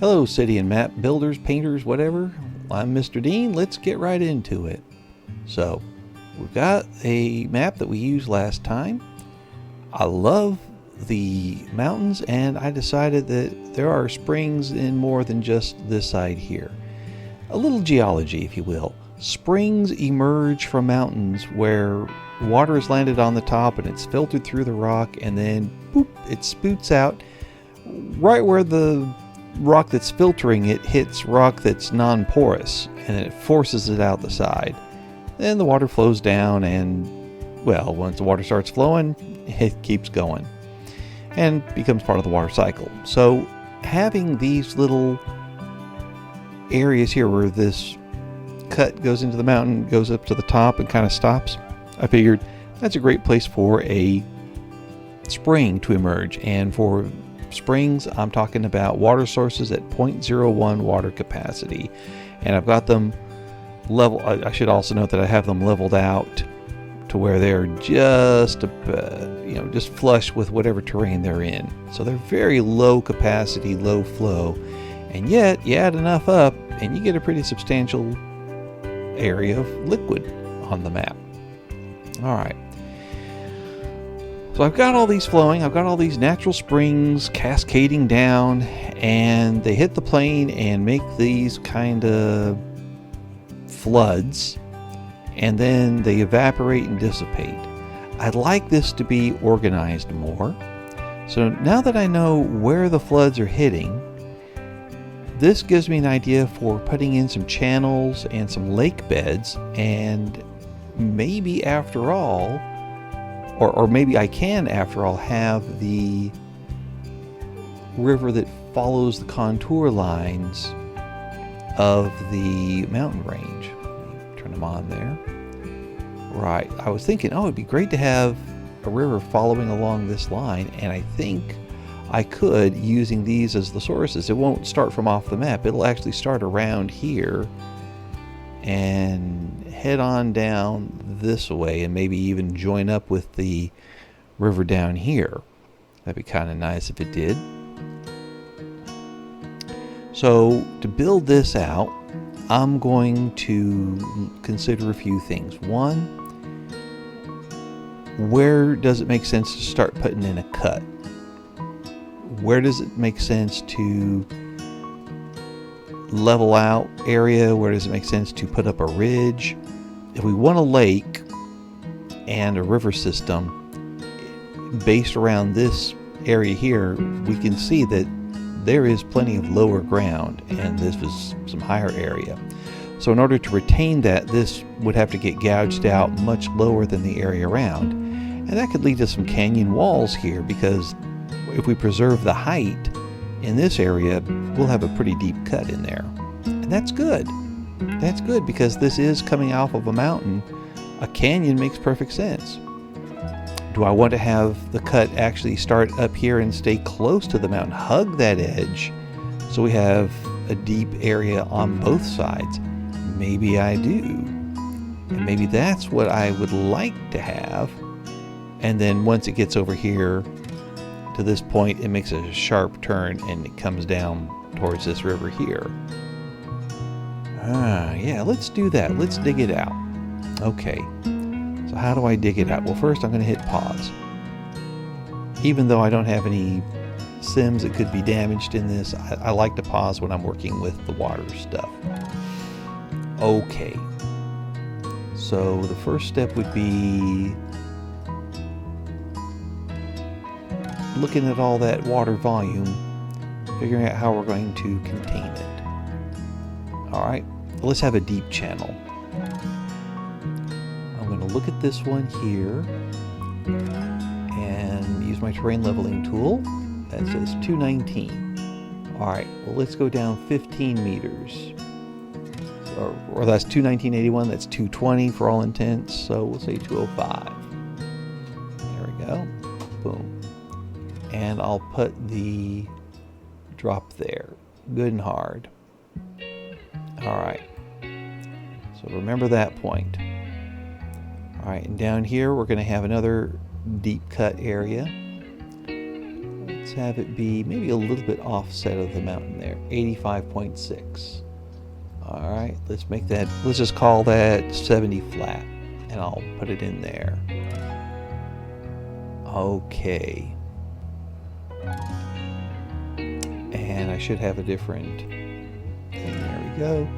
Hello, city and map builders, painters, whatever. I'm Mr. Dean. Let's get right into it. So, we've got a map that we used last time. I love the mountains, and I decided that there are springs in more than just this side here. A little geology, if you will. Springs emerge from mountains where water has landed on the top and it's filtered through the rock, and then boop, it spoots out right where the rock that's filtering it hits rock that's non-porous, and it forces it out the side. Then the water flows down, and well, once the water starts flowing, it keeps going and becomes part of the water cycle. So having these little areas here where this cut goes into the mountain, goes up to the top and kind of stops, I figured that's a great place for a spring to emerge. And for springs, I'm talking about water sources at 0.01 water capacity, and I've got them level. I should also note that I have them leveled out to where they're just just flush with whatever terrain they're in. So they're very low capacity, low flow, and yet you add enough up and you get a pretty substantial area of liquid on the map. All right. So I've got all these flowing, I've got all these natural springs cascading down, and they hit the plain and make these kind of floods, and then they evaporate and dissipate. I'd like this to be organized more. So now that I know where the floods are hitting, this gives me an idea for putting in some channels and some lake beds, and maybe after all, or maybe I can, after all, have the river that follows the contour lines of the mountain range. Turn them on there. Right, I was thinking, it'd be great to have a river following along this line, and I think I could, using these as the sources. It won't start from off the map. It'll actually start around here and head on down this way, and maybe even join up with the river down here. That'd be kind of nice if it did. So to build this out, I'm going to consider a few things. One, where does it make sense to start putting in a cut? Where does it make sense to level out area? Where does it make sense to put up a ridge? If we want a lake and a river system based around this area here, we can see that there is plenty of lower ground, and this was some higher area. So in order to retain that, this would have to get gouged out much lower than the area around, and that could lead to some canyon walls here, because if we preserve the height in this area, we'll have a pretty deep cut in there. And that's good. That's good, because this is coming off of a mountain. A canyon makes perfect sense. Do I want to have the cut actually start up here and stay close to the mountain, hug that edge, so we have a deep area on both sides? Maybe I do. And maybe that's what I would like to have. And then once it gets over here to this point, it makes a sharp turn and it comes down towards this river here. Yeah, let's do that. Let's dig it out. Okay, so how do I dig it out? Well, first I'm going to hit pause. Even though I don't have any sims that could be damaged in this, I like to pause when I'm working with the water stuff. Okay, so the first step would be looking at all that water volume, figuring out how we're going to contain it. Alright, let's have a deep channel. I'm going to look at this one here and use my terrain leveling tool. That says 219. Alright, well, let's go down 15 meters. Or that's 219.81, that's 220 for all intents, so we'll say 205. There we go. Boom. And I'll put the drop there, good and hard. Alright, so remember that point. Alright, and down here we're going to have another deep cut area. let's have it be maybe a little bit offset of the mountain there, 85.6. All right, let's make that, let's just call that 70 flat, and I'll put it in there. Okay. And I should have a different thing. There we go.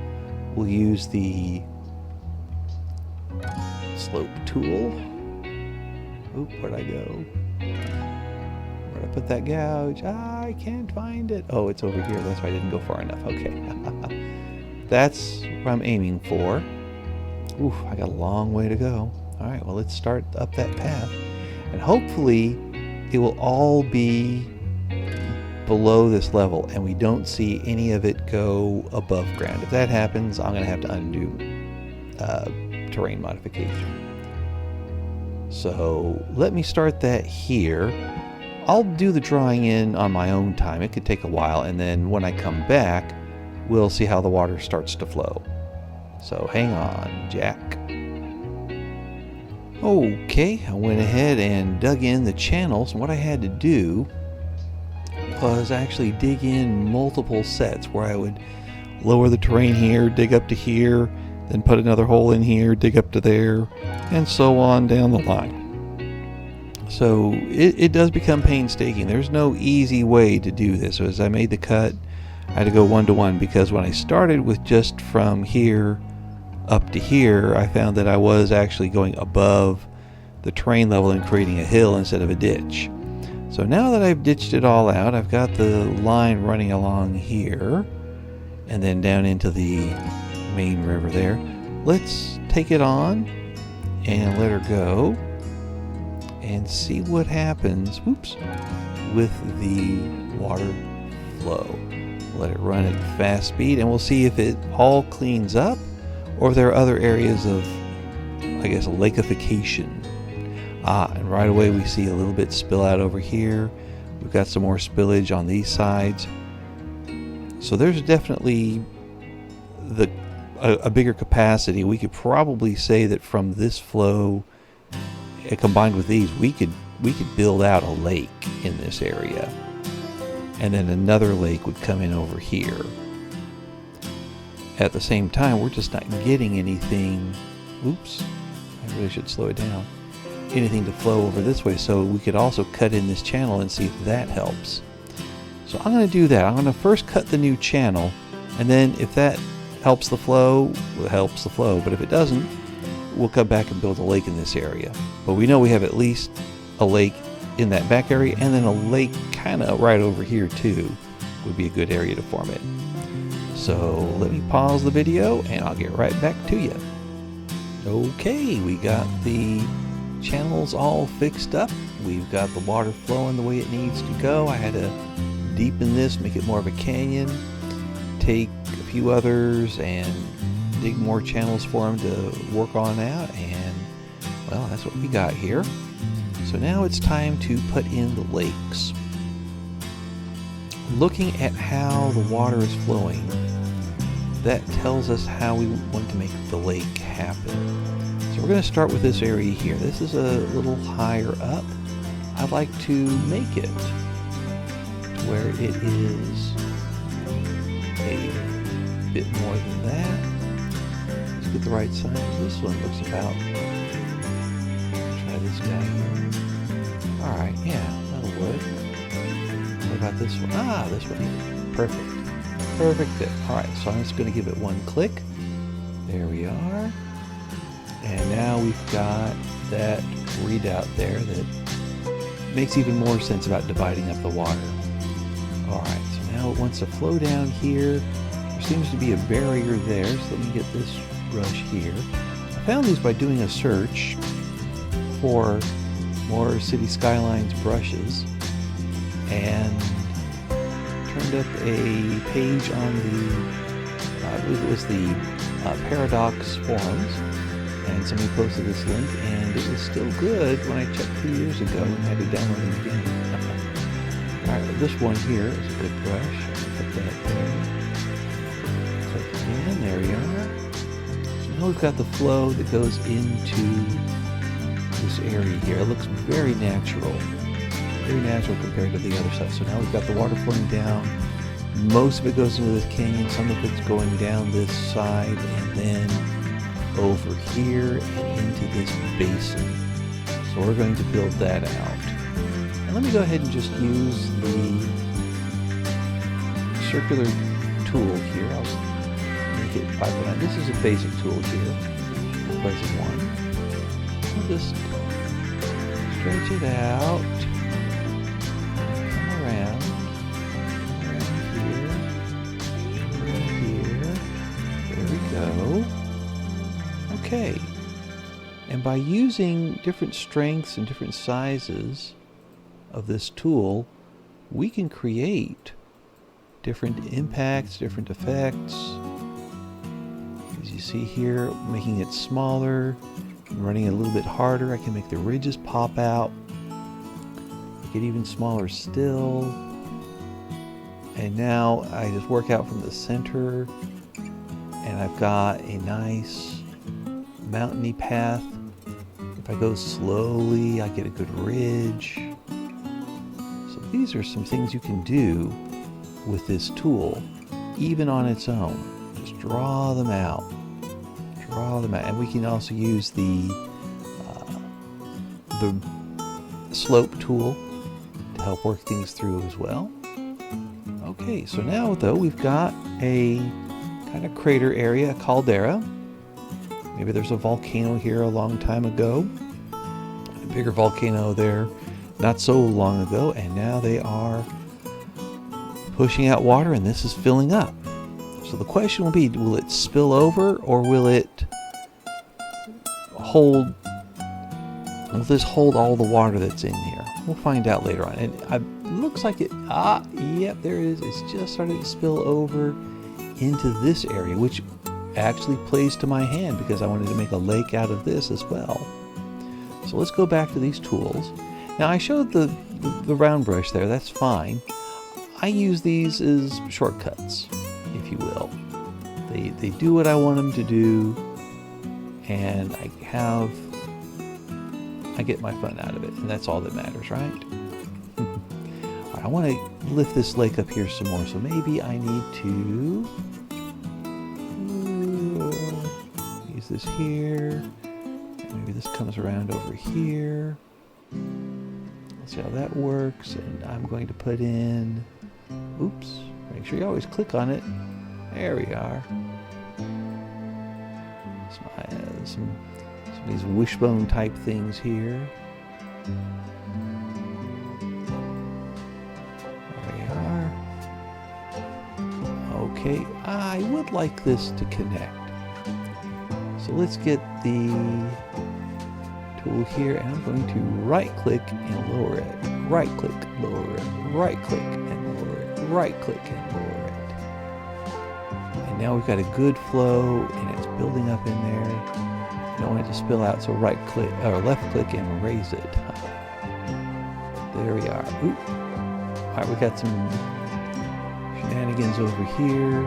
We'll use the slope tool. Oop, where'd I go? Where'd I put that gouge? I can't find it. Oh, it's over here. That's why I didn't go far enough. Okay. That's what I'm aiming for. Oof, I got a long way to go. All right, well, let's start up that path. And hopefully it will all be below this level and we don't see any of it go above ground. If that happens, I'm going to have to undo terrain modification. So let me start that here. I'll do the drawing in on my own time. It could take a while, and then when I come back, we'll see how the water starts to flow. So hang on, Jack. Okay, I went ahead and dug in the channels, and what I had to do was actually dig in multiple sets where I would lower the terrain here, dig up to here, then put another hole in here, dig up to there, and so on down the line. So it does become painstaking. There's no easy way to do this. So as I made the cut, I had to go 1-to-1, because when I started with just from here up to here, I found that I was actually going above the terrain level and creating a hill instead of a ditch. So now that I've ditched it all out, I've got the line running along here and then down into the main river there. Let's take it on and let her go and see what happens, whoops, with the water flow. Let it run at fast speed and we'll see if it all cleans up or if there are other areas of, I guess, lakeification. And right away we see a little bit spill out over here. We've got some more spillage on these sides. So there's definitely a bigger capacity. We could probably say that from this flow, combined with these, we could build out a lake in this area. And then another lake would come in over here. At the same time, we're just not getting anything. Oops, I really should slow it down. Anything to flow over this way, so we could also cut in this channel and see if that helps. So I'm going to do that. I'm going to first cut the new channel, and then if that helps the flow, it helps the flow. But if it doesn't, we'll come back and build a lake in this area. But we know we have at least a lake in that back area, and then a lake kind of right over here too would be a good area to form it. So let me pause the video and I'll get right back to you. Okay, we got the channels all fixed up. We've got the water flowing the way it needs to go. I had to deepen this, make it more of a canyon, take a few others and dig more channels for them to work on out, and well, that's what we got here. So now it's time to put in the lakes. Looking at how the water is flowing, that tells us how we want to make the lake happen. So we're going to start with this area here. This is a little higher up. I'd like to make it to where it is a bit more than that. Let's get the right size. This one looks about, try this guy here. Alright, yeah, that'll work. What about this one? Ah, this one here. Perfect. Perfect fit. Alright, so I'm just going to give it one click. There we are. And now we've got that readout there that makes even more sense about dividing up the water. Alright, so now it wants to flow down here. There seems to be a barrier there, so let me get this brush here. I found these by doing a search for more City Skylines brushes and turned up a page on the, I believe it was the Paradox forums, and somebody posted this link, and it was still good when I checked 2 years ago and had to download it again. Alright, this one here is a good brush. Put that there. Click again, there we are. So now we've got the flow that goes into this area here. It looks very natural. very natural compared to the other stuff. So now we've got the water flowing down. Most of it goes into this canyon, some of it's going down this side and then over here and into this basin. So we're going to build that out. And let me go ahead and just use the circular tool here. I'll make it 5.9. This is a basic tool here. Replace one. I'll just stretch it out. Come around here. There we go. Okay. And by using different strengths and different sizes of this tool, we can create different impacts, different effects. As you see here, making it smaller, running it a little bit harder, I can make the ridges pop out, make it even smaller still. And now I just work out from the center, and I've got a nice mountainy path. If I go slowly, I get a good ridge. So these are some things you can do with this tool, even on its own. Just draw them out. Draw them out. And we can also use the slope tool to help work things through as well. Okay, so now though we've got a kind of crater area, a caldera. Maybe there's a volcano here a long time ago, a bigger volcano there not so long ago, and now they are pushing out water and this is filling up. So the question will be, will it spill over or will this hold all the water that's in here? We'll find out later on. And it looks like it, yep, there it is. It's just started to spill over into this area, which actually plays to my hand because I wanted to make a lake out of this as well. So let's go back to these tools. Now I showed the round brush there, that's fine. I use these as shortcuts, if you will. They do what I want them to do, and I get my fun out of it, and that's all that matters, right? All right, I want to lift this lake up here some more, so maybe I need to use this here. Maybe this comes around over here. Let's see how that works, and I'm going to put in, oops, make sure you always click on it. There we are. Some of these wishbone type things here. There we are. Okay, I would like this to connect. So let's get the tool here, and I'm going to right click and lower it. Right click, lower it. Right click and lower it. Right click and lower it. And now we've got a good flow and it's building up in there. I don't want it to spill out, so right click or left click and raise it. There we are. Oop. All right, we got some shenanigans over here.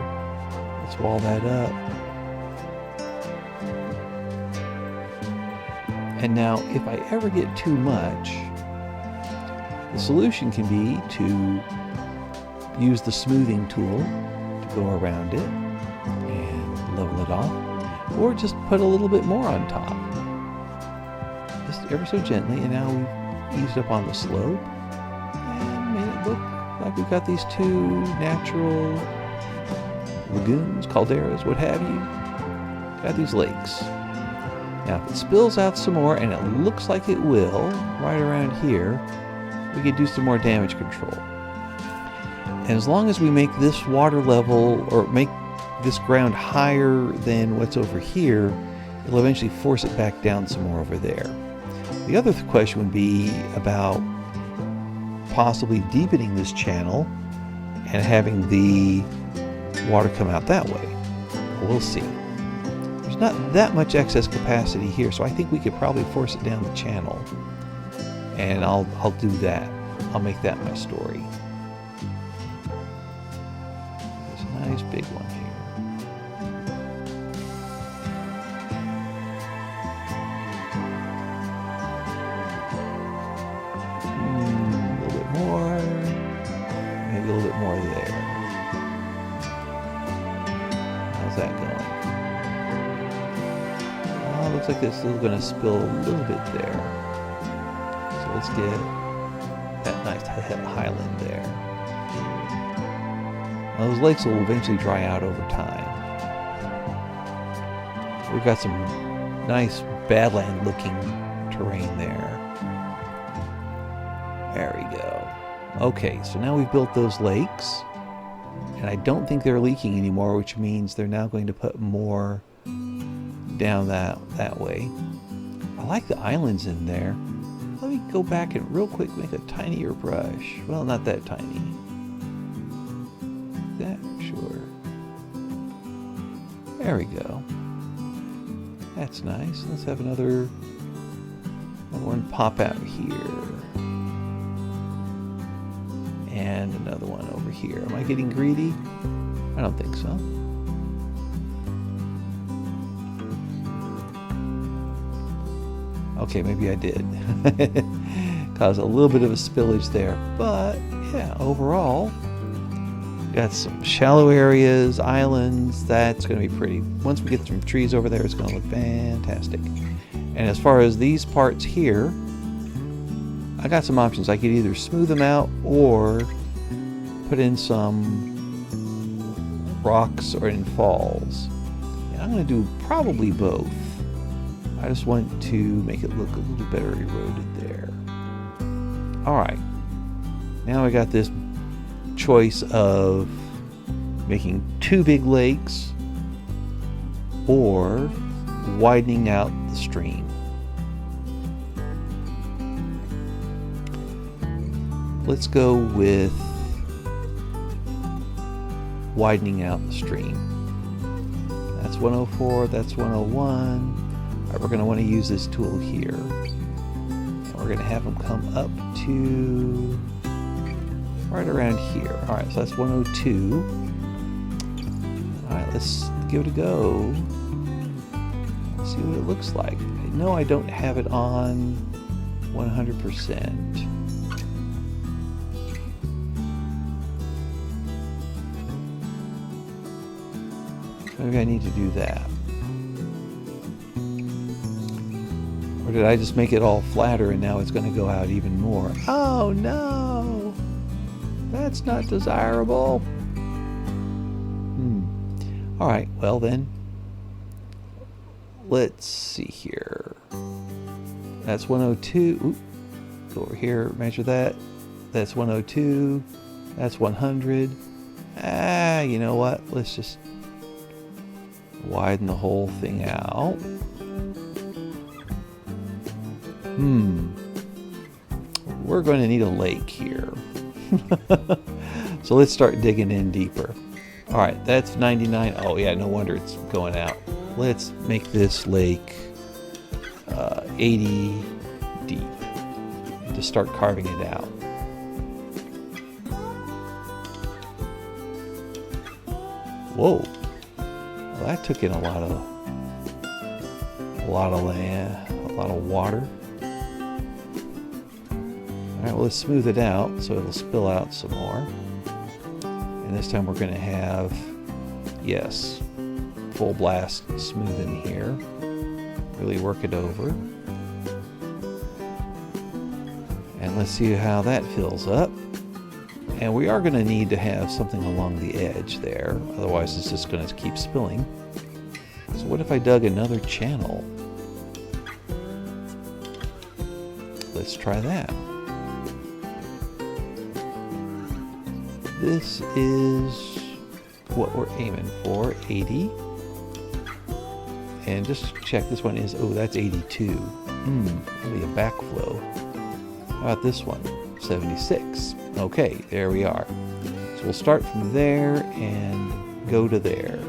Let's wall that up. And now, if I ever get too much, the solution can be to use the smoothing tool to go around it and level it off, or just put a little bit more on top. Just ever so gently, and now we've eased up on the slope and made it look like we've got these two natural lagoons, calderas, what have you. Got these lakes. Now, if it spills out some more, and it looks like it will, right around here, we could do some more damage control. And as long as we make this water level, or make this ground higher than what's over here, it'll eventually force it back down some more over there. The other question would be about possibly deepening this channel and having the water come out that way. We'll see. There's not that much excess capacity here, so I think we could probably force it down the channel. And I'll do that. I'll make that my story. There's a nice big one here. A little that going? Oh, looks like it's still going to spill a little bit there. So let's get that nice highland there. Now, those lakes will eventually dry out over time. We've got some nice badland looking terrain there. There we go. Okay, so now we've built those lakes. And I don't think they're leaking anymore, which means they're now going to put more down that way. I like the islands in there. Let me go back and real quick make a tinier brush. Well, not that tiny. That, sure. There we go. That's nice. Let's have another one pop out here. And another one over here. Am I getting greedy? I don't think so. Okay, maybe I did. Caused a little bit of a spillage there. But, yeah, overall, got some shallow areas, islands. That's going to be pretty. Once we get some trees over there, it's going to look fantastic. And as far as these parts here, I got some options. I could either smooth them out or put in some rocks or in falls. And I'm going to do probably both. I just want to make it look a little better eroded there. Alright. Now I got this choice of making two big lakes or widening out the stream. Let's go with widening out the stream. That's 104, that's 101. All right, we're going to want to use this tool here. And we're going to have them come up to right around here. All right, so that's 102. All right, let's give it a go. Let's see what it looks like. I know I don't have it on 100%. Maybe I need to do that. Or did I just make it all flatter and now it's going to go out even more? Oh no! That's not desirable. Alright, well then. Let's see here. That's 102. Oop. Go over here, measure that. That's 102. That's 100. You know what? Let's just widen the whole thing out. We're going to need a lake here. So let's start digging in deeper. Alright, that's 99. Oh yeah, no wonder it's going out. Let's make this lake 80 deep. To start carving it out. Whoa. Well, that took in a lot of land, a lot of water. Alright, well, let's smooth it out so it'll spill out some more. And this time we're going to have, yes, full blast smooth in here. Really work it over. And let's see how that fills up. And we are going to need to have something along the edge there. Otherwise it's just going to keep spilling. So what if I dug another channel? Let's try that. This is what we're aiming for, 80. And just check, this one is, oh, that's 82. Really a backflow. How about this one? 76. Okay, there we are. So we'll start from there and go to there.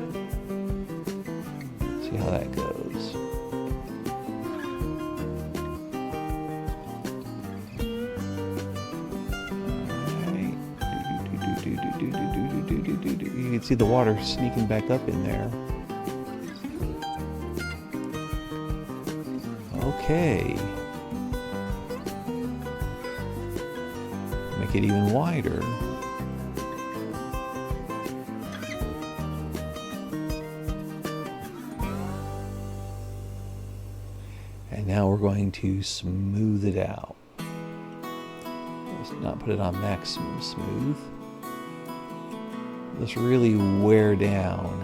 See how that goes. Alright. You can see the water sneaking back up in there. Okay. Make it even wider. now we're going to smooth it out. Let's not put it on maximum smooth. Let's really wear down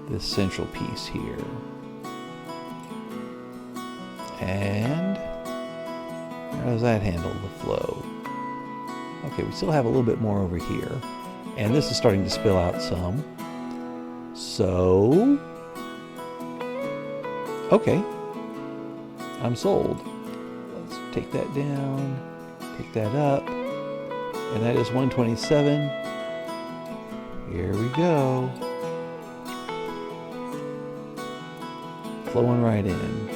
this central piece here. And how does that handle the flow? Okay, we still have a little bit more over here. And this is starting to spill out some. So, okay, I'm sold. Let's take that down, take that up, and that is 127. Here we go. Flowing right in.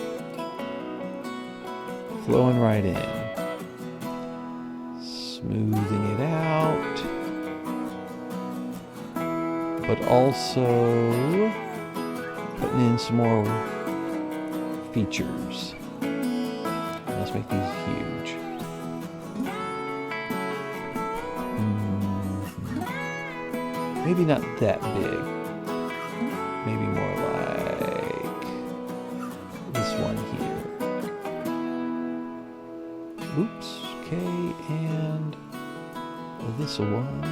Flowing right in. Smoothing it out. But also putting in some more features. Let's make these huge. Maybe not that big. Maybe more like this one here. Oops. Okay, and this one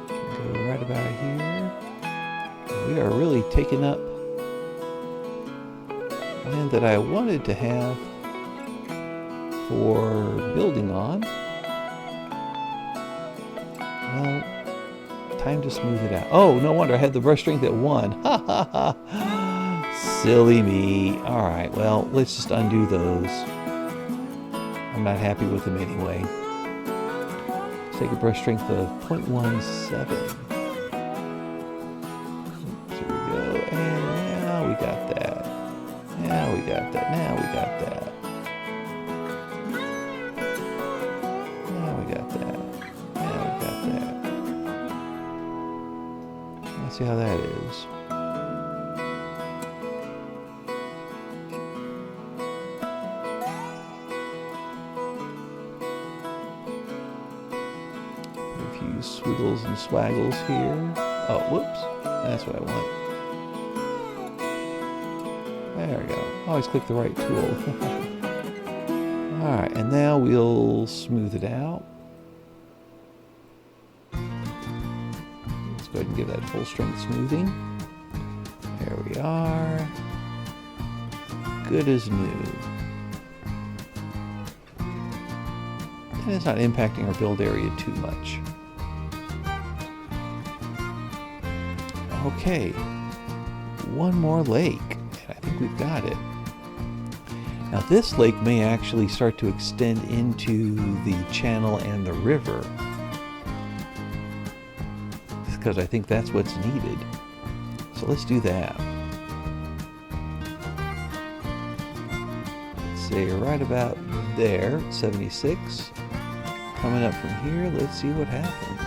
can go right about here. We are really taking up land that I wanted to have for building on. Well, time to smooth it out. Oh, no wonder I had the brush strength at 1. Ha ha ha. Silly me. All right, well, let's just undo those. I'm not happy with them anyway. Let's take a brush strength of 0.17. Now we got that. Now we got that. Now we got that. Now we got that. Let's see how that is. A few swiggles and swaggles here. Oh, whoops. That's what I want. There we go. Always click the right tool. Alright, and now we'll smooth it out. Let's go ahead and give that full strength smoothing. There we are. Good as new. And it's not impacting our build area too much. Okay. One more lake. I think we've got it. Now this lake may actually start to extend into the channel and the river, because I think that's what's needed. So let's do that. Let's say right about there, 76. Coming up from here, let's see what happens.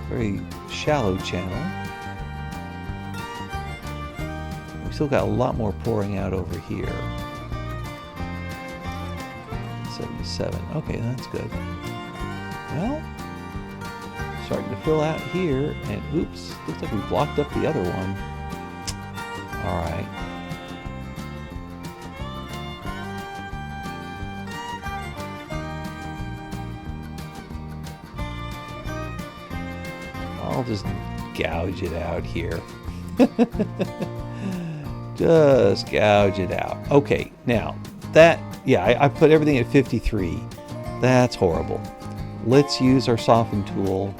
Very shallow channel. We still got a lot more pouring out over here. 77. Okay, that's good. Well, starting to fill out here, and oops, looks like we blocked up the other one. All right. I'll just gouge it out here. Just gouge it out. Okay, now that, yeah, I put everything at 53. That's horrible. Let's use our soften tool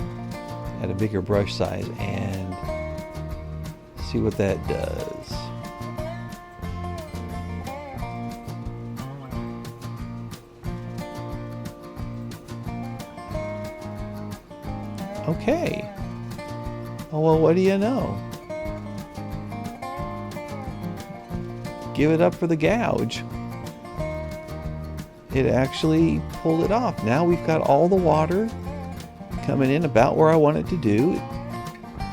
at a bigger brush size and see what that does. Okay. Oh, well, what do you know? Give it up for the gouge. It actually pulled it off. Now we've got all the water coming in about where I want it to do. It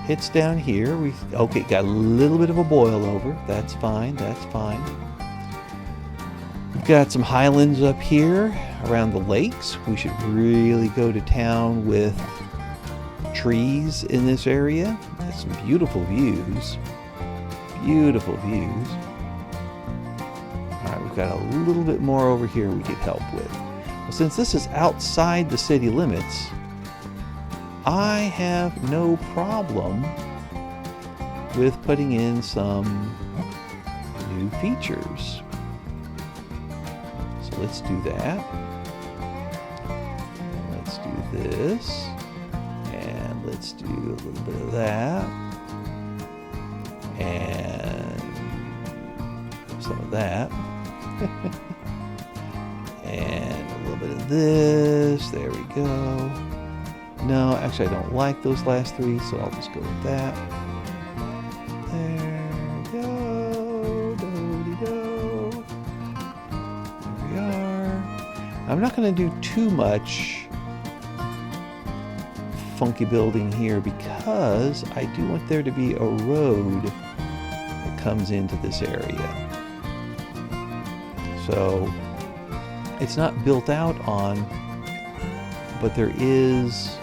hits down here. Okay, got a little bit of a boil over. That's fine. That's fine. We've got some highlands up here around the lakes. We should really go to town with trees in this area. There's some beautiful views. Beautiful views. Alright, we've got a little bit more over here we could help with. Well, since this is outside the city limits, I have no problem with putting in some new features. So let's do that. And let's do this. And let's do a little bit of that. And some of that. And a little bit of this. There we go. No, actually I don't like those last three, so I'll just go with that. There we go. Do-de-do. There we are. I'm not going to do too much funky building here because I do want there to be a road that comes into this area. So it's not built out on, but there is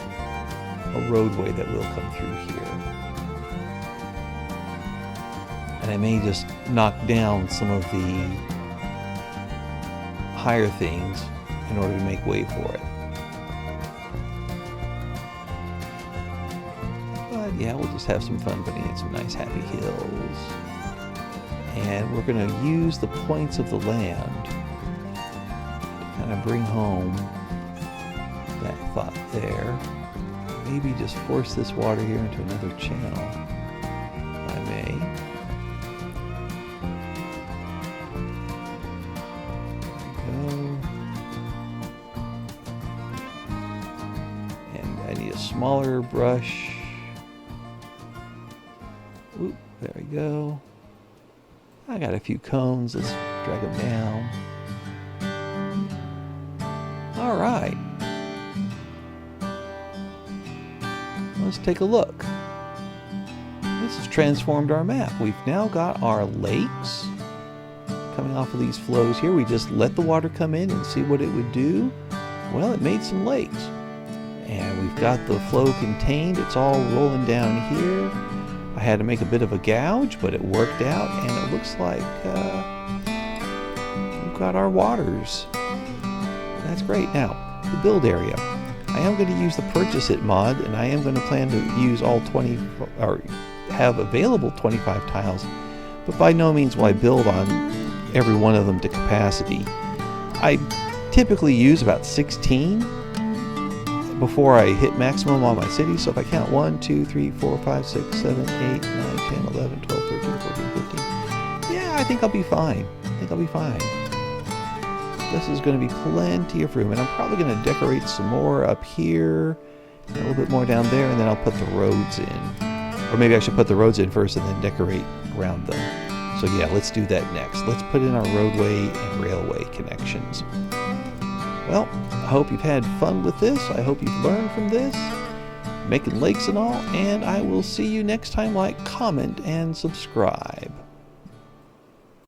a roadway that will come through here. And I may just knock down some of the higher things in order to make way for it. But yeah, we'll just have some fun putting in some nice happy hills. And we're going to use the points of the land to kind of bring home that thought there. Maybe just force this water here into another channel, if I may. There we go. And I need a smaller brush. Oop, there we go. I got a few cones. Let's drag them down. All right. Let's take a look. This has transformed our map. We've now got our lakes coming off of these flows here. We just let the water come in and see what it would do. Well, it made some lakes. And we've got the flow contained. It's all rolling down here. I had to make a bit of a gouge, but it worked out, and it looks like we've got our waters. That's great. Now, the build area. I am going to use the Purchase It mod, and I am going to plan to use all 20, or have available 25 tiles, but by no means will I build on every one of them to capacity. I typically use about 16 before I hit maximum on my city, so if I count 1, 2, 3, 4, 5, 6, 7, 8, 9, 10, 11, 12, 13, 14, 15, yeah, I think I'll be fine. This is going to be plenty of room, and I'm probably going to decorate some more up here, and a little bit more down there, and then I'll put the roads in. Or maybe I should put the roads in first and then decorate around them. So yeah, let's do that next. Let's put in our roadway and railway connections. Well, I hope you've had fun with this. I hope you've learned from this, making lakes and all, and I will see you next time. Like, comment, and subscribe.